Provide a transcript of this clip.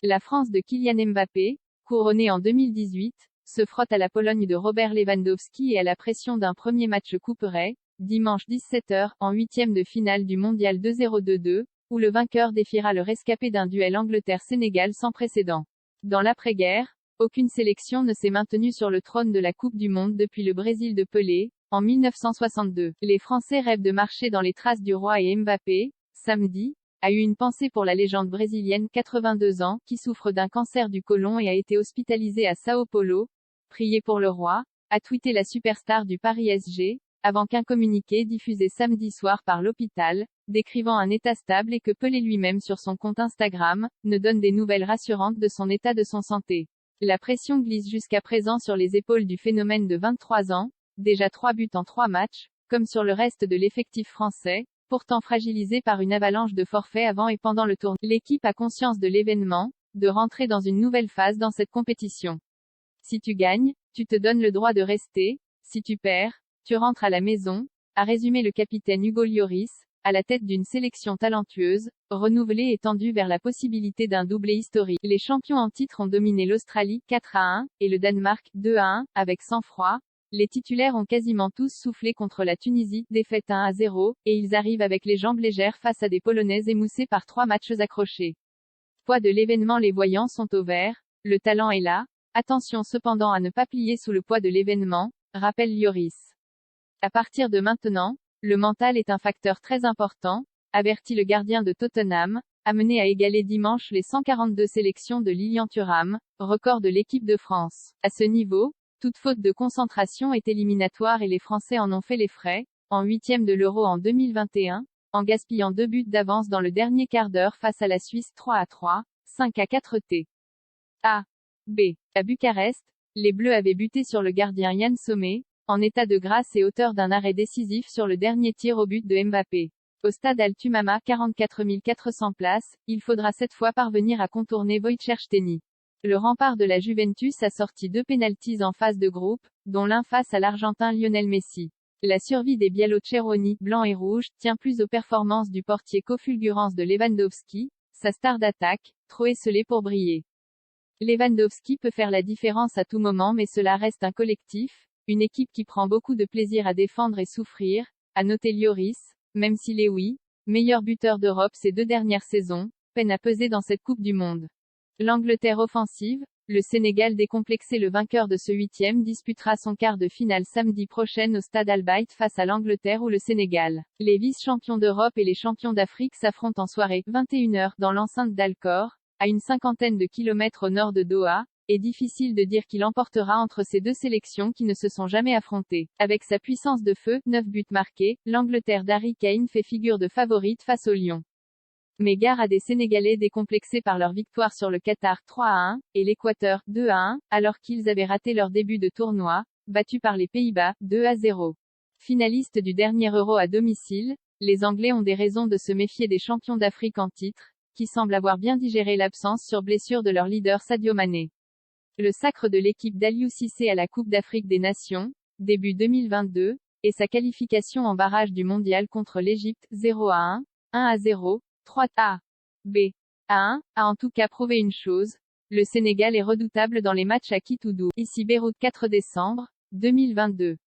La France de Kylian Mbappé, couronnée en 2018, se frotte à la Pologne de Robert Lewandowski et à la pression d'un premier match couperet, dimanche 17h, en huitième de finale du Mondial 2-0-2-2, où le vainqueur défiera le rescapé d'un duel Angleterre-Sénégal sans précédent. Dans l'après-guerre, aucune sélection ne s'est maintenue sur le trône de la Coupe du Monde depuis le Brésil de Pelé, en 1962. Les Français rêvent de marcher dans les traces du roi et Mbappé, samedi, a eu une pensée pour la légende brésilienne 82 ans, qui souffre d'un cancer du côlon et a été hospitalisée à Sao Paulo. Priez pour le roi, a tweeté la superstar du Paris SG, avant qu'un communiqué diffusé samedi soir par l'hôpital, décrivant un état stable et que Pelé lui-même sur son compte Instagram, ne donne des nouvelles rassurantes de son état de son santé. La pression glisse jusqu'à présent sur les épaules du phénomène de 23 ans, déjà 3 buts en 3 matchs, comme sur le reste de l'effectif français, pourtant fragilisé par une avalanche de forfaits avant et pendant le tournoi. L'équipe a conscience de l'événement, de rentrer dans une nouvelle phase dans cette compétition. Si tu gagnes, tu te donnes le droit de rester, si tu perds, tu rentres à la maison, a résumé le capitaine Hugo Lloris, à la tête d'une sélection talentueuse, renouvelée et tendue vers la possibilité d'un doublé historique. Les champions en titre ont dominé l'Australie 4-1, et le Danemark 2-1, avec sang-froid. Les titulaires ont quasiment tous soufflé contre la Tunisie, défaite 1-0, et ils arrivent avec les jambes légères face à des Polonaises émoussées par 3 matchs accrochés. Poids de l'événement, les voyants sont au vert, le talent est là, attention cependant à ne pas plier sous le poids de l'événement, rappelle Lloris. À partir de maintenant, le mental est un facteur très important, avertit le gardien de Tottenham, amené à égaler dimanche les 142 sélections de Lilian Thuram, record de l'équipe de France. À ce niveau, toute faute de concentration est éliminatoire et les Français en ont fait les frais, en huitième de l'Euro en 2021, en gaspillant 2 buts d'avance dans le dernier quart d'heure face à la Suisse 3-3, 5-4 T. A. B. À Bucarest, les Bleus avaient buté sur le gardien Yann Sommet, en état de grâce et auteur d'un arrêt décisif sur le dernier tir au but de Mbappé. Au stade Altumama 44 400 places, il faudra cette fois parvenir à contourner Wojciech Szczęsny. Le rempart de la Juventus a sorti 2 pénaltys en phase de groupe, dont l'un face à l'Argentin Lionel Messi. La survie des Bialo-Cerroni, blanc et rouge, tient plus aux performances du portier qu'aux fulgurances de Lewandowski, sa star d'attaque, trop esselée pour briller. Lewandowski peut faire la différence à tout moment mais cela reste un collectif, une équipe qui prend beaucoup de plaisir à défendre et souffrir, a noté Lloris, même si les meilleur buteur d'Europe ces 2 dernières saisons, peine à peser dans cette Coupe du Monde. L'Angleterre offensive, le Sénégal décomplexé, le vainqueur de ce 8e disputera son quart de finale samedi prochain au stade Al-Bayt face à l'Angleterre ou le Sénégal. Les vice-champions d'Europe et les champions d'Afrique s'affrontent en soirée, 21h, dans l'enceinte d'Al-Khor, à une cinquantaine de kilomètres au nord de Doha, et difficile de dire qui l'emportera entre ces 2 sélections qui ne se sont jamais affrontées. Avec sa puissance de feu, 9 buts marqués, l'Angleterre d'Harry Kane fait figure de favorite face aux Lions. Mais gare à des Sénégalais décomplexés par leur victoire sur le Qatar 3-1, et l'Équateur 2-1, alors qu'ils avaient raté leur début de tournoi, battus par les Pays-Bas 2-0. Finalistes du dernier Euro à domicile, les Anglais ont des raisons de se méfier des champions d'Afrique en titre, qui semblent avoir bien digéré l'absence sur blessure de leur leader Sadio Mané. Le sacre de l'équipe d'Aliou Cissé à la Coupe d'Afrique des Nations, début 2022, et sa qualification en barrage du mondial contre l'Égypte, 0-1, 1-0, 3-A. B. A1, a en tout cas prouvé une chose, le Sénégal est redoutable dans les matchs à Kitoudou. Ici Beyrouth 4 décembre, 2022.